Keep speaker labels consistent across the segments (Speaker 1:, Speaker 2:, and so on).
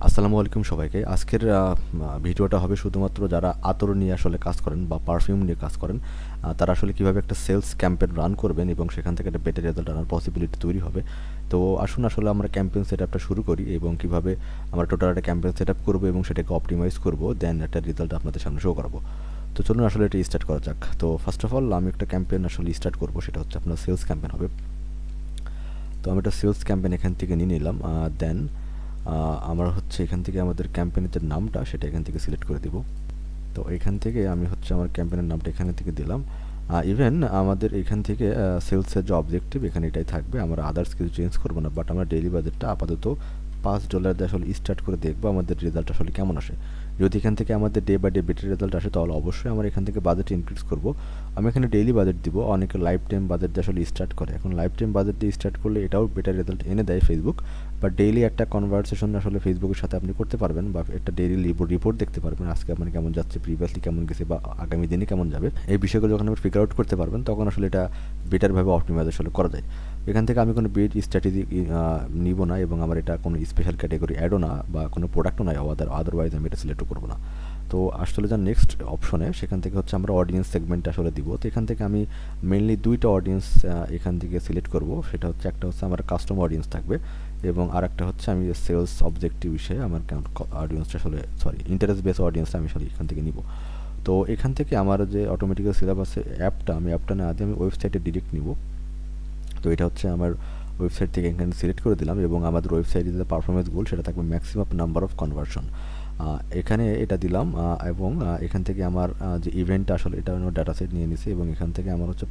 Speaker 1: আসসালামু আলাইকুম সবাইকে। আজকের ভিডিওটা হবে শুধুমাত্র যারা আতর নিয়ে আসলে কাজ করেন বা পারফিউম নিয়ে কাজ করেন, তারা আসলে কীভাবে একটা সেলস ক্যাম্পেইন রান করবেন এবং সেখান থেকে একটা বেটার রেজাল্ট আনার পসিবিলিটি তৈরি হবে। তো আসুন আসলে আমরা ক্যাম্পেইন সেটআপটা শুরু করি এবং কীভাবে আমরা টোটাল একটা ক্যাম্পেইন সেটআপ করবো এবং সেটাকে অপটিমাইজ করবো, দেন একটা রেজাল্ট আপনাদের সামনে শো করাবো। তো চলুন আসলে এটা স্টার্ট করা যাক। তো ফার্স্ট অফ অল আমি একটা ক্যাম্পেইন আসলে স্টার্ট করবো, সেটা হচ্ছে আপনার সেলস ক্যাম্পেইন হবে। তো আমি একটা সেলস ক্যাম্পেইন এখান থেকে নিয়ে নিলাম। দেন আমরা হচ্ছে এখান থেকে আমাদের ক্যাম্পেইনের যে নামটা সেটা এখান থেকে সিলেক্ট করে দিব। তো এখান থেকে আমি হচ্ছে আমার ক্যাম্পেইনের নামটা এখানে থেকে দিলাম। ইভেন আমাদের এখান থেকে সেলসের যে অবজেক্টিভ এখানে এটাই থাকবে, আমরা আদার্স কিছু চেঞ্জ করবো না, বাট আমরা ডেইলি বাজেটটা আপাতত $5 দিয়ে আসলে স্টার্ট করে দেখবো আমাদের রেজাল্ট আসলে কেমন আসে। যদি এখান থেকে আমাদের day by day better result আসে তাহলে অবশ্যই আমরা এখান থেকে বাজেট ইনক্রিজ করবো। আমি এখানে ডেইলি বাজেট দিব, অনেকে লাইফ টাইম বাজেট দিয়ে আসলে স্টার্ট করে। এখন লাইফ টাইম বাজেট দিয়ে স্টার্ট করলে এটাও বেটার রেজাল্ট এনে দেয় ফেসবুক, বাট ডেইলি একটা কনভারসেশন আসলে ফেসবুকের সাথে আপনি করতে পারবেন বা একটা ডেইলি রিপোর্ট দেখতে পারবেন, আজকে আপনার কেমন যাচ্ছে, প্রিভিয়াসলি কেমন গেছে বা আগামী দিনে কেমন যাবে। এই বিষয়গুলো যখন আপনি ফিগার আউট করতে পারবেন তখন আসলে এটা বেটারভাবে অপটিমাইজ আসলে করা যায়। এখান থেকে আমি কোনো বেড স্ট্র্যাটেজি নিব না এবং আমার এটা কোনো স্পেশাল ক্যাটাগরি অ্যাডও না বা কোনো প্রোডাক্টও নয়, আদারওয়াইজ আমি এটা সিলেক্টও করবো না। তো আসলে যার নেক্সট অপশনে সেখান থেকে হচ্ছে আমরা অডিয়েন্স সেগমেন্ট আসলে দিব। তো এখান থেকে আমি মেনলি দুইটা অডিয়েন্স এখান থেকে সিলেক্ট করব, সেটা হচ্ছে একটা হচ্ছে আমার কাস্টমার অডিয়েন্স থাকবে এবং আর একটা হচ্ছে আমি সেলস অবজেক্টিভ বিষয়ে আমার অডিয়েন্সটা আসলে ইন্টারেস্ট বেস অডিয়েন্সটা আমি আসলে এখান থেকে নিব। তো এখান থেকে আমার যে অটোমেটিক্যাল সিলেবাসে অ্যাপটা না দিয়ে আমি ওয়েবসাইটে ডিরেক্ট নিব। তো এটা হচ্ছে আমার ওয়েবসাইট থেকে এখানে সিলেক্ট করে দিলাম এবং আমাদের ওয়েবসাইটে যে পারফরমেন্স গোল সেটা থাকবে ম্যাক্সিমাম নাম্বার অফ কনভার্সন, এখানে এটা দিলাম। এবং এখান থেকে আমার যে ইভেন্টটা আসলে এটা ডাটা সেট নিয়ে নিছি এবং এখান থেকে আমার হচ্ছে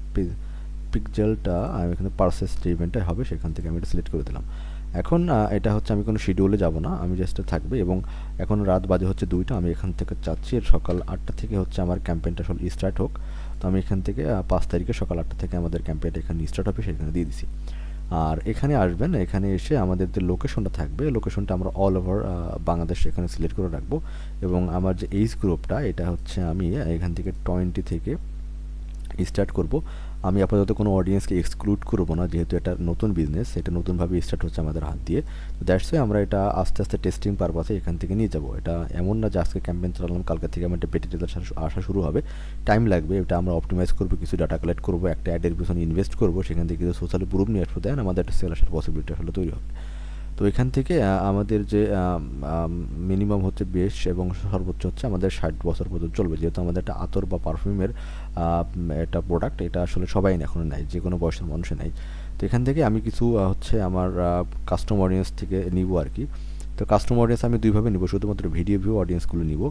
Speaker 1: পিকজেলটা আমি এখানে পারচেস যে ইভেন্টটা হবে সেখান থেকে আমি এটা সিলেক্ট করে দিলাম। এখন এটা হচ্ছে আমি কোনো শিডিউলে যাব না, আমি জাস্ট থাকবে এবং এখন রাত বাজে হচ্ছে 2টা, আমি এখান থেকে চাচ্ছি সকাল 8টা থেকে হচ্ছে আমার ক্যাম্পেইনটা আসলে স্টার্ট হোক। তো আমি এখান থেকে 5 তারিখে সকাল 8টা থেকে আমাদের ক্যাম্পেইনটা এখানে স্টার্ট হবে সেখানে দিয়ে দিছি। আর এখানে আসবেন, এখানে এসে আমাদের যে লোকেশনটা থাকবে লোকেশনটা আমরা অল ওভার বাংলাদেশ এখানে সিলেক্ট করে রাখবো এবং আমার যে এইজ গ্রুপটা এটা হচ্ছে আমি এখান থেকে 20 থেকে স্টার্ট করব। আমি আপাতত কোনো অডিয়েন্সকে এক্সক্লুড করব না, যেহেতু এটা নতুন বিজনেস, এটা নতুনভাবে স্টার্ট হচ্ছে আমাদের হাত দিয়ে। তো দ্যাটস ওয়াই আমরা এটা আস্তে আস্তে টেস্টিং পারপাসে এখান থেকে নিয়ে যাব। এটা এমন না যে আজকে ক্যাম্পেইন চালালাম কালকে থেকে আমার একটা বেটার রেজাল্ট আসা শুরু হবে, টাইম লাগবে। এটা আমরা অপটিমাইজ করবো, কিছু ডাটা কালেক্ট করবো, একটা অ্যাডের পিছনে ইনভেস্ট করবো, সেখান থেকে কিছু সোশ্যাল প্রুফ নিয়ে আসবো, দেন আমাদের একটা সেল আসার পসিবিলিটি আসলে তৈরি হবে। তো এখান থেকে আমাদের যে মিনিমাম হচ্ছে বেশ এবং সর্বোচ্চ হচ্ছে আমাদের 60 বছর পর্যন্ত চলবে, যেহেতু আমাদের একটা আতর বা পারফিউমের একটা প্রোডাক্ট, এটা আসলে সবাই এখনও নেয়, যে কোনো বয়সের মানুষে নেয়। তো এখান থেকে আমি কিছু হচ্ছে আমার কাস্টমার অডিয়েন্স থেকে নিব আর কি। তো কাস্টমার অডিয়েন্স আমি দুইভাবে নিব, শুধুমাত্র ভিডিও ভিউ অডিয়েন্সগুলো নিব।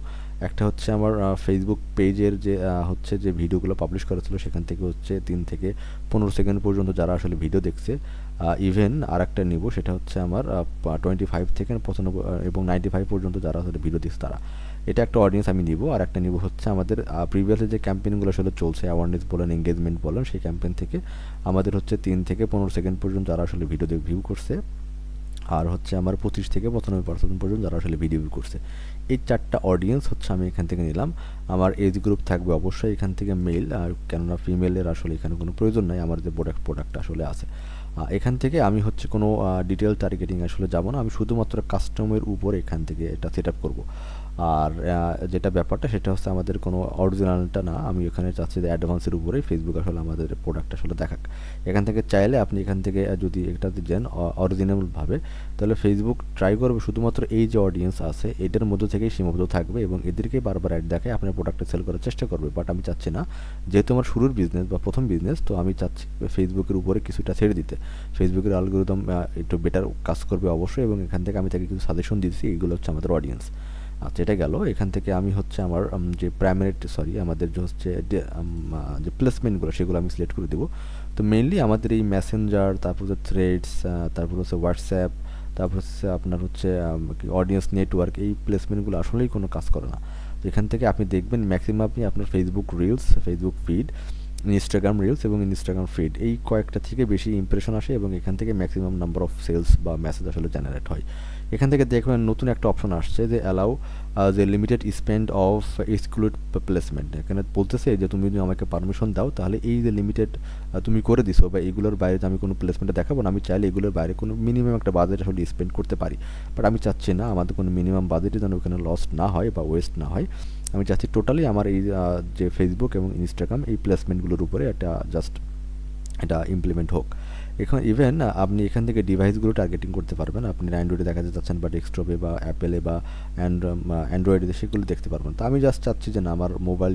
Speaker 1: একটা হচ্ছে আমার ফেসবুক পেজের যে হচ্ছে যে ভিডিওগুলো পাবলিশ করা ছিল সেখান থেকে হচ্ছে 3 থেকে 15 সেকেন্ড পর্যন্ত যারা আসলে ভিডিও দেখছে। ইভেন আর একটা নিব, সেটা হচ্ছে আমার 25 থেকে 95 এবং 95 পর্যন্ত যারা আসলে ভিডিও দেখছে তারা, এটা একটা অডিয়েন্স আমি নিব। আর একটা নিব হচ্ছে আমাদের প্রিভিয়াসলি যে ক্যাম্পেইনগুলো আসলে চলছে, অ্যাওয়ারনেস বলেন, এঙ্গেজমেন্ট বলেন, সেই ক্যাম্পেইন থেকে আমাদের হচ্ছে 3 থেকে 15 সেকেন্ড পর্যন্ত যারা আসলে ভিডিও ভিউ করছে, আর হচ্ছে আমার 25 থেকে 95% পর্যন্ত যারা আসলে ভিডিও ভিউ করছে। এই 4টা অডিয়েন্স হচ্ছে আমি এখান থেকে নিলাম। আমার এজ গ্রুপ থাকবে অবশ্যই এখান থেকে মেল, আর কেননা ফিমেলের আসলে এখানে কোনো প্রয়োজন নাই, আমার যে প্রোডাক্ট আসলে আছে। এখান থেকে আমি হচ্ছে কোনো ডিটেল টার্গেটিং আসলে যাব না, আমি শুধুমাত্র কাস্টমের উপর এখান থেকে এটা সেট আপ করবো। আর যেটা ব্যাপারটা সেটা হচ্ছে আমাদের কোনো অরিজিনালটা না, আমি এখানে চাচ্ছি যে অ্যাডভান্সের উপরেই ফেসবুক আসলে আমাদের প্রোডাক্ট আসলে দেখাক। এখান থেকে চাইলে আপনি এখান থেকে যদি এটাতে যান অরিজিনালভাবে, তাহলে ফেসবুক ট্রাই করবে শুধুমাত্র এই যে অডিয়েন্স আছে এটার মধ্যে থেকেই সীমাবদ্ধ থাকবে এবং এদেরকে বারবার অ্যাড দেখায় আপনার প্রোডাক্টটা সেল করার চেষ্টা করবে। বাট আমি চাচ্ছি না, যেহেতু আমার শুরুর বিজনেস বা প্রথম বিজনেস, তো আমি চাচ্ছি ফেসবুকের উপরে কিছুটা ছেড়ে দিতে। ফেসবুকের অ্যালগরিদম একটু বেটার কাজ করবে অবশ্যই এবং এখান থেকে আমি তাকে কিছু সাজেশন দিচ্ছি, এগুলো হচ্ছে আমাদের অডিয়েন্স। আচ্ছা, এটা গেল। এখান থেকে আমি হচ্ছে আমার যে আমাদের যে হচ্ছে যে প্লেসমেন্টগুলো সেগুলো আমি সিলেক্ট করে দেবো। তো মেইনলি আমাদের এই মেসেঞ্জার, তারপর হচ্ছে থ্রেডস, তারপর হচ্ছে হোয়াটসঅ্যাপ, তারপর হচ্ছে আপনার হচ্ছে অডিয়েন্স নেটওয়ার্ক, এই প্লেসমেন্টগুলো আসলেই কোনো কাজ করে না। তো এখান থেকে আপনি দেখবেন ম্যাক্সিমাম আপনি আপনার Facebook reels, Facebook feed, Instagram reels এবং ইনস্টাগ্রাম ফিড, এই কয়েকটা থেকে বেশি ইমপ্রেশন আসে এবং এখান থেকে ম্যাক্সিমাম নাম্বার অফ সেলস বা মেসেজ আসলে জেনারেট হয়। এখান থেকে দেখবেন নতুন একটা অপশন আসছে যে অ্যালাউ যে limited spend of exclude placement. এখানে বলতেছে যে তুমি যদি আমাকে পারমিশন দাও তাহলে এই যে লিমিটেড তুমি করে দিছো বা এইগুলোর বাইরে যে আমি কোনো প্লেসমেন্টে দেখাবো না, আমি চাইলে এগুলোর বাইরে কোনো মিনিমাম একটা বাজেট আসলে স্পেন্ড করতে পারি। বাট আমি চাচ্ছি না আমাদের কোনো মিনিমাম বাজেটে যেন ওখানে লস না হয় বা ওয়েস্ট না হয়। আমি চাচ্ছি টোটালি আমার এই যে ফেসবুক এবং ইনস্টাগ্রাম এই প্লেসমেন্টগুলোর উপরে একটা জাস্ট এটা ইমপ্লিমেন্ট হোক। এখন ইভেন আপনি এখান থেকে ডিভাইসগুলো টার্গেটিং করতে পারবেন। আপনি অ্যান্ড্রয়েডে দেখাতে চাচ্ছেন বা ডেস্কটপে বা অ্যাপেলে বা অ্যান্ড্রয়েডে সেগুলো দেখতে পারবেন। তো আমি জাস্ট চাচ্ছি যে না আমার মোবাইল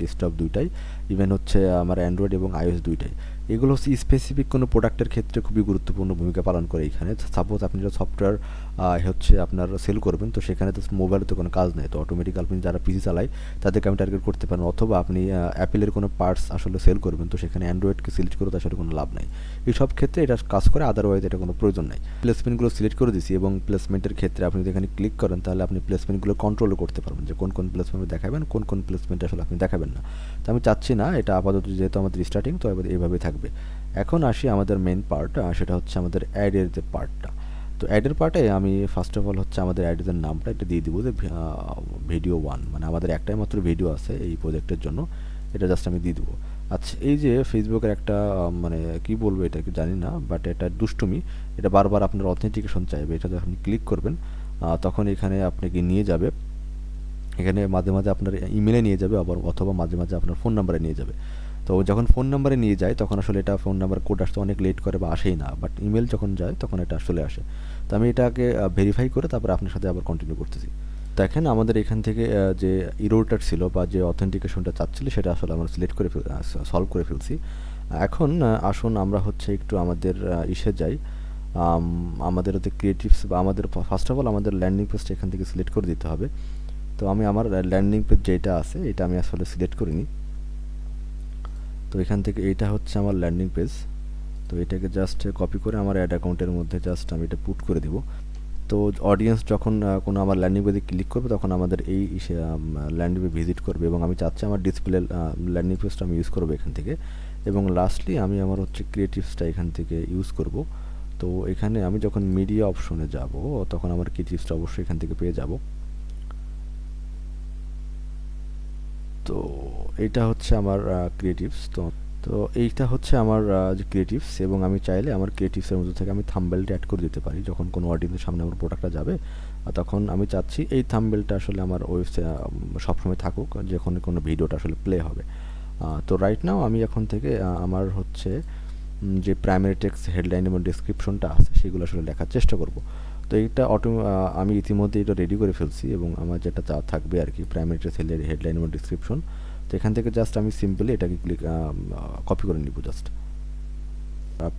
Speaker 1: ডেস্কটপ দুইটাই, ইভেন হচ্ছে আমার অ্যান্ড্রয়েড এবং আইওএস দুইটাই। এগুলো হচ্ছে স্পেসিফিক কোনো প্রোডাক্টের ক্ষেত্রে খুবই গুরুত্বপূর্ণ ভূমিকা পালন করে এখানে। সাপোজ আপনি যারা সফটওয়্যার হচ্ছে আপনার সেল করবেন, তো সেখানে তো মোবাইলে তো কোনো কাজ নেই, তো অটোমেটিক আপনি যারা পিসি চালায় তাদেরকে আমি টার্গেট করতে পারেন। অথবা আপনি অ্যাপেলের কোনো পার্টস আসলে সেল করবেন, তো সেখানে অ্যান্ড্রয়েডকে সিলেক্ট করে তো আসলে কোনো লাভ নাই। এই সব ক্ষেত্রে এটা কাজ করে, আদারওয়াইজ এটা কোনো প্রয়োজন নাই। প্লেসমেন্টগুলো সিলেক্ট করে দিছি এবং প্লেসমেন্টের ক্ষেত্রে আপনি যদি এখানে ক্লিক করেন তাহলে আপনি প্লেসমেন্টগুলো কন্ট্রোলও করতে পারবেন যে কোন কোন প্লেসমেন্ট দেখাবেন, কোন কোন প্লেসমেন্ট আসলে আপনি দেখাবেন না। তো আমি চাচ্ছি না এটা, আপাতত যেহেতু আমাদের স্টার্টিং, তো এইভাবেই থাকবে। এখন আসি আমাদের মেন পার্ট, সেটা হচ্ছে আমাদের অ্যাডের যে পার্টটা। তো অ্যাডের পার্টে আমি ফার্স্ট অফ অল হচ্ছে আমাদের অ্যাডের নামটা এটা দিয়ে দিব যে ভিডিও 1, মানে আমাদের একটাই মাত্র ভিডিও আছে এই প্রজেক্টের জন্য, এটা জাস্ট আমি দিয়ে দেবো। আচ্ছা, এই যে ফেসবুকের একটা মানে কি বলবো এটাকে জানি না, বাট এটা দুষ্টুমি, এটা বারবার আপনার অথেন্টিকেশন চাইবে। এটা যখন ক্লিক করবেন তখন এখানে আপনাকে নিয়ে যাবে, এখানে মাঝে মাঝে আপনার ইমেলে নিয়ে যাবে, আবার অথবা মাঝে মাঝে আপনার ফোন নাম্বারে নিয়ে যাবে। তো যখন ফোন নাম্বারে নিয়ে যায় তখন আসলে এটা ফোন নাম্বার কোড আসতে অনেক লেট করে বা আসেই না, বাট ইমেল যখন যায় তখন এটা চলে আসে। তো আমি এটাকে ভেরিফাই করে তারপর আপনার সাথে আবার কন্টিনিউ করতেছি। দেখেন আমাদের এখান থেকে যে ইরোরটা ছিল বা যে অথেন্টিকেশনটা চাচ্ছিল সেটা আসলে আমরা সিলেক্ট করে সলভ করে ফেলছি। এখন আসুন আমরা হচ্ছে একটু আমাদের ইসে যাই, আমাদের হচ্ছে ক্রিয়েটিভস বা আমাদের ফার্স্ট অফ অল আমাদের ল্যান্ডিং পেজটা এখান থেকে সিলেক্ট করে দিতে হবে। তো আমি আমার ল্যান্ডিং পেজ যেটা আছে এটা আমি আসলে সিলেক্ট করিনি। তো এখান থেকে এইটা হচ্ছে আমার ল্যান্ডিং পেজ। তো এটাকে জাস্ট কপি করে আমার অ্যাড অ্যাকাউন্টের মধ্যে জাস্ট আমি এটা পুট করে দিব। তো অডিয়েন্স যখন কোনো আমার ল্যান্ডিং পেজে ক্লিক করবে তখন আমাদের এই ল্যান্ডিং পেজ ভিজিট করবে এবং আমি চাচ্ছি আমার ডিসপ্লে ল্যান্ডিং পেজটা আমি ইউজ করবো এখান থেকে। এবং লাস্টলি আমি আমার হচ্ছে ক্রিয়েটিভসটা এখান থেকে ইউজ করব। তো এখানে আমি যখন মিডিয়া অপশনে যাব তখন আমার ক্রিয়েটিভসটা অবশ্যই এখান থেকে পেয়ে যাব। তো এইটা হচ্ছে আমার ক্রিয়েটিভস। তো তো এইটা হচ্ছে আমার যে ক্রিয়েটিভস, এবং আমি চাইলে আমার ক্রিয়েটিভসের মধ্যে থেকে আমি থাম্বনেলটা অ্যাড করে দিতে পারি। যখন কোনো অডিয়েন্সের সামনে আমার প্রোডাক্টটা যাবে তখন আমি চাচ্ছি এই থাম্বনেলটা আসলে আমার ওয়েবসাইট সবসময় থাকুক যখন কোনো ভিডিওটা আসলে প্লে হবে। তো রাইট নাও আমি এখন থেকে আমার হচ্ছে যে প্রাইমারি টেক্সট হেডলাইন এবং ডেসক্রিপশনটা আছে সেগুলো আসলে লেখার চেষ্টা করব। তো এইটা আমি ইতিমধ্যে এটা রেডি করে ফেলছি এবং আমার যেটা থাকবে আর কি প্রাইমারি টেক্সট হেডলাইন এবং ডেসক্রিপশন। তো এখান থেকে জাস্ট আমি সিম্পলি এটাকে কপি করে নিব। জাস্ট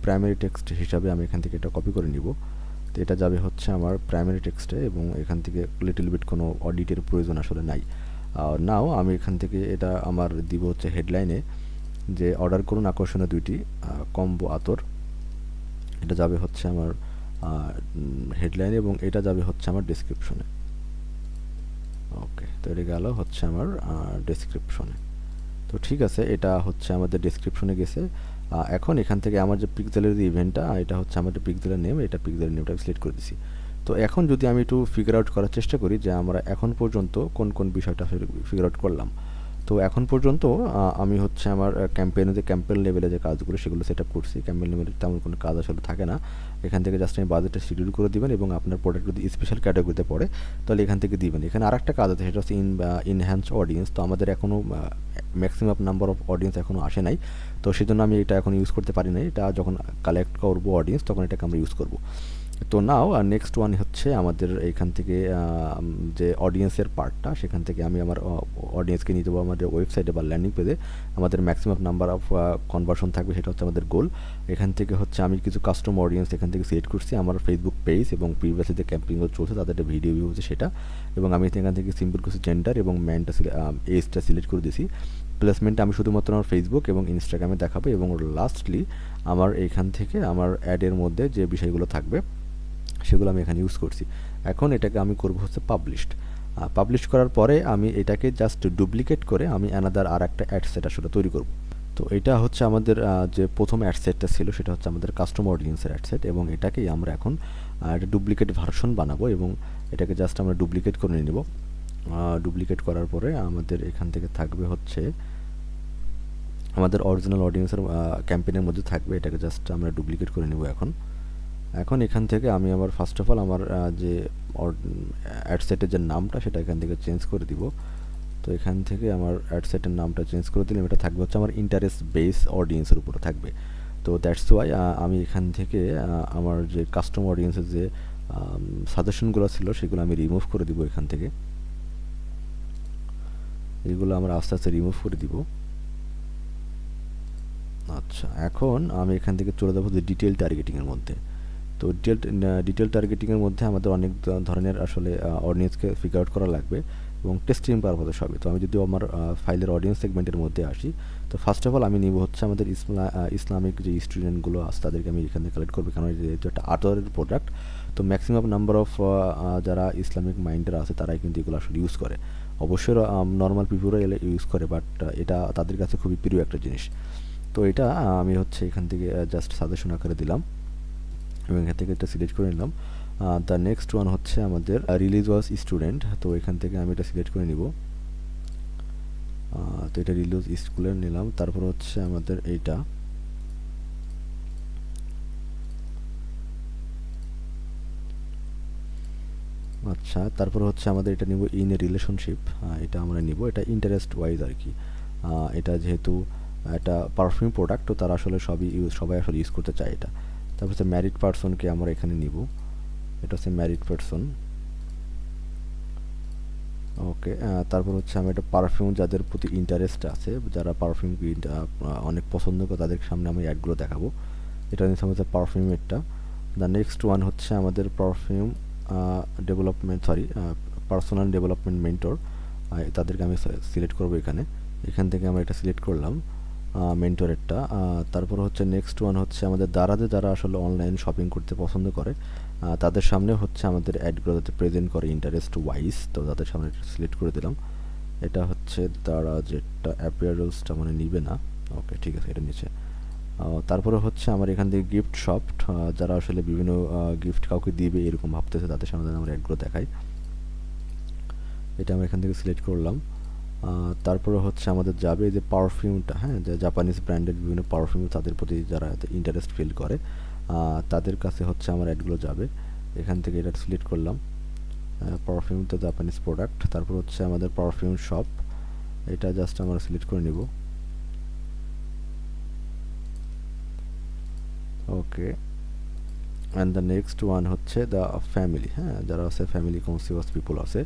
Speaker 1: প্রাইমারি টেক্সট হিসাবে আমি এখান থেকে এটা কপি করে নিব। তো এটা যাবে হচ্ছে আমার প্রাইমারি টেক্সটে এবং এখান থেকে লিটল বিট কোনো অডিটের প্রয়োজন আসলে নাই। নাও আমি এখান থেকে এটা আমার দিব হচ্ছে হেডলাইনে, যে অর্ডার করুন আকর্ষণীয় 2টি কম্বো আতর। এটা যাবে হচ্ছে আমার হেডলাইনে এবং এটা যাবে হচ্ছে আমার ডেসক্রিপশনে। ওকে, তো এটা গেল হচ্ছে আমার ডেসক্রিপশনে। তো ঠিক আছে, এটা হচ্ছে আমাদের ডেসক্রিপশনে গেছে। এখন এখান থেকে আমার যে পিক্সেলের যে ইভেন্টটা, এটা হচ্ছে আমাদের পিক্সেলের নেম, এটা পিক্সেলের নেমটা সিলেক্ট করে দিছি। তো এখন যদি আমি একটু ফিগার আউট করার চেষ্টা করি যে আমরা এখন পর্যন্ত কোন কোন বিষয়টা ফিগার আউট করলাম। তো এখন পর্যন্ত আমি হচ্ছে আমার ক্যাম্পেইন লেভেলে যে কাজগুলো সেগুলো সেট আপ করছি। ক্যাম্পেইন লেভেলে তেমন কোনো কাজ আসলে থাকে না। এখান থেকে জাস্ট আমি বাজেটটা শিডিউল করে দিবেন এবং আপনার প্রোডাক্ট যদি স্পেশাল ক্যাটাগরিতে পড়ে তাহলে এখান থেকে দিবেন। এখানে আরেকটা কাজ আছে, সেটা হচ্ছে ইনহ্যান্স অডিয়েন্স। তো আমাদের এখনও ম্যাক্সিমাম নাম্বার অফ অডিয়েন্স এখনও আসে নাই, তো সেজন্য আমি এটা এখন ইউজ করতে পারি নাই। এটা যখন কালেক্ট করবো অডিয়েন্স তখন এটাকে আমরা ইউজ করবো। তো নাও নেক্সট ওয়ান হচ্ছে আমাদের এইখান থেকে যে অডিয়েন্সের পার্টটা, সেখান থেকে আমি আমার অডিয়েন্সকে নিয়ে যাবো আমাদের ওয়েবসাইটে বা ল্যান্ডিং পেজে। আমাদের ম্যাক্সিমাম নাম্বার অফ কনভার্সন থাকবে, সেটা হচ্ছে আমাদের গোল। এখান থেকে হচ্ছে আমি কিছু কাস্টম অডিয়েন্স এখান থেকে সিলেক্ট করছি, আমার ফেসবুক পেজ এবং প্রিভিয়াসলি যে ক্যাম্পেইনগুলো চলছে তাদের একটা ভিডিও ভিউ হচ্ছে সেটা। এবং আমি এখান থেকে সিম্পল কিছু জেন্ডার এবং এজটা সিলেক্ট করে দিয়েছি। প্লেসমেন্টটা আমি শুধুমাত্র আমার ফেসবুক এবং ইনস্টাগ্রামে দেখাবো। এবং লাস্টলি আমার এইখান থেকে আমার অ্যাডের মধ্যে যে বিষয়গুলো থাকবে সেগুলো আমি এখানে ইউজ করছি। এখন এটাকে আমি করব হচ্ছে পাবলিশ করার পরে আমি এটাকে জাস্ট ডুপ্লিকেট করে আমি অ্যানাদার আর একটা অ্যাড সেট আসলে তৈরি করব। তো এটা হচ্ছে আমাদের যে প্রথম অ্যাড সেটটা ছিল সেটা হচ্ছে আমাদের কাস্টমার অডিয়েন্সের অ্যাড সেট, এবং এটাকেই আমরা এখন একটা ডুপ্লিকেট ভার্সন বানাবো এবং এটাকে জাস্ট আমরা ডুপ্লিকেট করে নেব। ডুপ্লিকেট করার পরে আমাদের এখান থেকে থাকবে হচ্ছে আমাদের অরিজিনাল অডিয়েন্সের ক্যাম্পেইনের মধ্যে থাকবে, এটাকে জাস্ট আমরা ডুপ্লিকেট করে নেব। এখন এখান থেকে আমি আমার ফার্স্ট অফ অল আমার যে অ্যাড সেটের যে নামটা সেটা এখান থেকে চেঞ্জ করে দিব। তো এখান থেকে আমার অ্যাড সেটের নামটা চেঞ্জ করে দিলাম, এটা থাকবে হচ্ছে আমার ইন্টারেস্ট বেস অডিয়েন্সের উপরে থাকবে। তো দ্যাটস ওয়াই আমি এখান থেকে আমার যে কাস্টম অডিয়েন্সের যে সাজেশনগুলো ছিল সেগুলো আমি রিমুভ করে দিব এখান থেকে। এগুলো আমরা আস্তে আস্তে রিমুভ করে দিব। আচ্ছা, এখন আমি এখান থেকে চলে যাবো যে ডিটেল টার্গেটিংয়ের মধ্যে। তো ডিটেল টার্গেটিংয়ের মধ্যে আমাদের অনেক ধরনের আসলে অডিয়েন্সকে ফিগার আউট করা লাগবে এবং টেস্টিং পারপাসে সবই। তো আমি যদি আমার ফাইলের অডিয়েন্স সেগমেন্টের মধ্যে আসি, তো ফার্স্ট অফ অল আমি নিব হচ্ছে আমাদের ইসলামিক যে স্টুডেন্টগুলো আছে তাদেরকে আমি এখানে কালেক্ট করবো, কারণ যেহেতু একটা আর্টের প্রোডাক্ট। তো ম্যাক্সিমাম নাম্বার অফ যারা ইসলামিক মাইন্ডের আছে তারাই কিন্তু এগুলো আসলে ইউজ করে। অবশ্যই নর্মাল পিপুলরা এলে ইউজ করে, বাট এটা তাদের কাছে খুবই প্রিয় একটা জিনিস। তো এটা আমি হচ্ছে এখান থেকে জাস্ট সাজেশন আকারে দিলাম এবং এখান থেকে এটা সিলেক্ট করে নিলাম। দ্য নেক্সট ওয়ান হচ্ছে আমাদের রিলিজ ওয়াজ স্টুডেন্ট। তো এখান থেকে আমি এটা সিলেক্ট করে নিব। তো এটা রিলিজ স্কুলের নিলাম। তারপর হচ্ছে আমাদের এইটা, আচ্ছা তারপর হচ্ছে আমাদের এটা নিব ইন এ রিলেশনশিপ। এটা আমরা নিব, এটা ইন্টারেস্ট ওয়াইজ আর কি। এটা যেহেতু একটা পারফিউম প্রোডাক্ট, তো তারা আসলে সবাই আসলে ইউজ করতে চায় এটা। তারপর হচ্ছে ম্যারিড পারসনকে আমরা এখানে নিব, এটা হচ্ছে ম্যারিড পারসন। ওকে, তারপর হচ্ছে আমি একটা পারফিউম যাদের প্রতি ইন্টারেস্ট আছে, যারা পারফিউম অনেক পছন্দ করে তাদের সামনে আমি অ্যাডগুলো দেখাবো। এটা নিচ্ছে আমাদের পারফিউমেরটা। দ্য নেক্সট ওয়ান হচ্ছে আমাদের পারফিউম পার্সোনাল ডেভেলপমেন্ট মেন্টর। তাদেরকে আমি সিলেক্ট করবো এখান থেকে আমরা এটা সিলেক্ট করলাম মেন্টরেরটা। তারপর হচ্ছে নেক্সট ওয়ান হচ্ছে আমাদের যারা আসলে অনলাইন শপিং করতে পছন্দ করে তাদের সামনে হচ্ছে আমাদের অ্যাডগুলো যাতে প্রেজেন্ট করে ইন্টারেস্ট ওয়াইজ, তো তাদের সামনে এটা সিলেক্ট করে দিলাম। এটা হচ্ছে তারা যেটা অ্যাপিয়ারেলসটা মানে নিবে না। ওকে ঠিক আছে, এটা নিচে। তারপরে হচ্ছে আমার এখান থেকে গিফট শপ, যারা আসলে বিভিন্ন গিফট কাউকে দিবে এরকম ভাবতেছে তাদের সামনে আমরা অ্যাডগুলো দেখাই। এটা আমরা এখান থেকে সিলেক্ট করলাম। তারপরে হচ্ছে আমাদের যাবে যে পারফিউমটা, হ্যাঁ, যে জাপানিজ ব্র্যান্ডের বিভিন্ন পারফিউম তাদের প্রতি যারা ইন্টারেস্ট ফিল করে তাদের কাছে হচ্ছে আমার অ্যাডগুলো যাবে। এখান থেকে এটা সিলেক্ট করলাম, পারফিউম তো জাপানিজ প্রোডাক্ট। তারপর হচ্ছে আমাদের পারফিউম শপ, এটা জাস্ট আমরা সিলেক্ট করে নিব। ওকে, অ্যান্ড দ্য নেক্সট ওয়ান হচ্ছে দ্য ফ্যামিলি, হ্যাঁ, যারা আছে ফ্যামিলি কনসিয়াস পিপল আছে,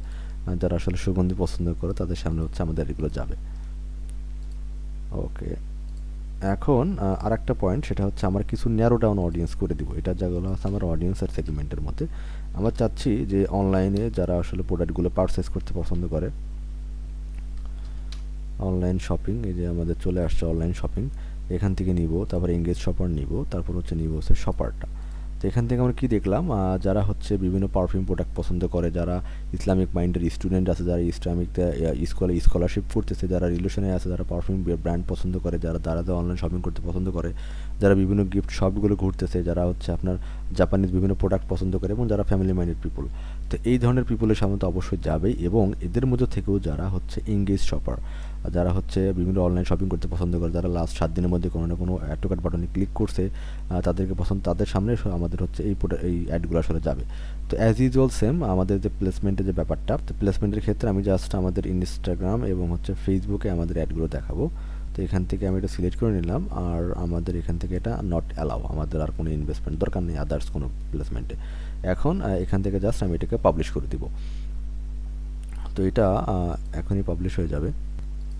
Speaker 1: যারা আসলে সুগন্ধি পছন্দ করে তাদের সামনে হচ্ছে আমাদের এগুলো যাবে। ওকে, এখন আর একটা পয়েন্ট, সেটা হচ্ছে আমার কিছু ন্যারো ডাউন অডিয়েন্স করে দিব। এটা যেগুলো আছে আমার অডিয়েন্স আর সেগমেন্টের মধ্যে। আমরা চাচ্ছি যে অনলাইনে যারা আসলে প্রোডাক্টগুলো পারচেস করতে পছন্দ করে, অনলাইন শপিং, এই যে আমাদের চলে আসছে অনলাইন শপিং, এখান থেকে নিব। তারপর এঙ্গেজ শপার নিব, তারপর হচ্ছে নিব হচ্ছে শপারটা। তো এখান থেকে আমরা কি দেখলাম, যারা হচ্ছে বিভিন্ন পারফিউম প্রোডাক্ট পছন্দ করে, যারা ইসলামিক মাইন্ডের স্টুডেন্ট আছে, যারা ইসলামিক স্কলারশিপ করতেছে, যারা রিলেশনে আছে, যারা পারফিউম ব্র্যান্ড পছন্দ করে, যারা অনলাইন শপিং করতে পছন্দ করে, যারা বিভিন্ন গিফট শপগুলো ঘুরতেছে, যারা হচ্ছে আপনার জাপানিজ বিভিন্ন প্রোডাক্ট পছন্দ করে, এবং যারা ফ্যামিলি মাইন্ডেড পিপল। তো এই ধরনের পিপলের সামনে তো অবশ্যই যাবেই, এবং এদের মধ্যে থেকেও যারা হচ্ছে এঙ্গেজ শপার, যারা হচ্ছে বিভিন্ন অনলাইন শপিং করতে পছন্দ করে, যারা লাস্ট 7 দিনের মধ্যে কোনো না কোনো অ্যাড টু কার্ট বাটনে ক্লিক করছে, তাদের সামনে আমাদের হচ্ছে এই অ্যাডগুলো আসলে যাবে। তো অ্যাজ ইউজুয়াল সেম আমাদের যে প্লেসমেন্টের যে ব্যাপারটা, তো প্লেসমেন্টের ক্ষেত্রে আমি জাস্ট আমাদের ইনস্টাগ্রাম এবং হচ্ছে ফেসবুকে আমাদের অ্যাডগুলো দেখাবো। তো এখান থেকে আমি এটা সিলেক্ট করে নিলাম, আর আমাদের এখান থেকে এটা নট অ্যালাউ, আমাদের আর কোনো ইনভেস্টমেন্ট দরকার নেই আদার্স কোনো প্লেসমেন্টে। এখন এখান থেকে জাস্ট আমি এটাকে পাবলিশ করে দিব। তো এটা এখনই পাবলিশ হয়ে যাবে।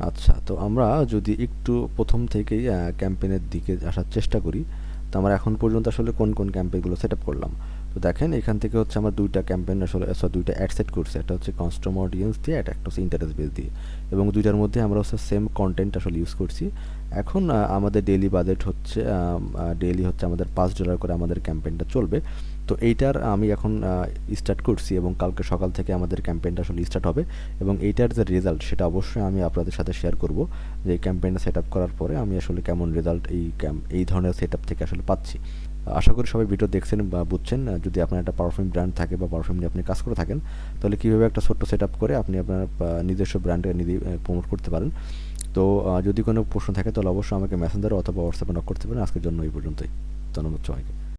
Speaker 1: আচ্ছা, তো আমরা যদি একটু প্রথম থেকেই ক্যাম্পেইনের দিকে আসার চেষ্টা করি, তো আমরা এখন পর্যন্ত আসলে কোন কোন ক্যাম্পেইনগুলো সেট আপ করলাম। তো দেখেন এখান থেকে হচ্ছে আমার দুইটা ক্যাম্পেইন আসলে দুইটা অ্যাড সেট করছে, একটা হচ্ছে কাস্টমার অডিয়েন্স দিয়ে, একটা হচ্ছে ইন্টারেস্ট বেস দিয়ে, এবং দুইটার মধ্যে আমরা হচ্ছে সেম কন্টেন্ট আসলে ইউজ করছি। এখন আমাদের ডেইলি বাজেট হচ্ছে ডেইলি হচ্ছে আমাদের $5 করে আমাদের ক্যাম্পেইনটা চলবে। তো এইটার আমি এখন স্টার্ট করছি, এবং কালকে সকাল থেকে আমাদের ক্যাম্পেইনটা আসলে স্টার্ট হবে, এবং এইটার যে রেজাল্ট সেটা অবশ্যই আমি আপনাদের সাথে শেয়ার করব, যে এই ক্যাম্পেইনটা সেট আপ করার পরে আমি আসলে কেমন রেজাল্ট এই ধরনের সেট আপ থেকে আসলে পাচ্ছি। আশা করি সবাই ভিডিও দেখছেন বা বুঝছেন। যদি আপনার একটা পারফিউম ব্র্যান্ড থাকে বা পারফিউম নিয়ে আপনি কাজ করে থাকেন, তাহলে কীভাবে একটা ছোট্ট সেট আপ করে আপনি আপনার নিজস্ব ব্র্যান্ডে নিজেই প্রমোট করতে পারেন। তো যদি কোনো প্রশ্ন থাকে তাহলে অবশ্যই আমাকে মেসেঞ্জারে অথবা হোয়াটসঅ্যাপে নক করতে পারেন। আজকের জন্য এই পর্যন্তই। ধন্যবাদ সবাইকে।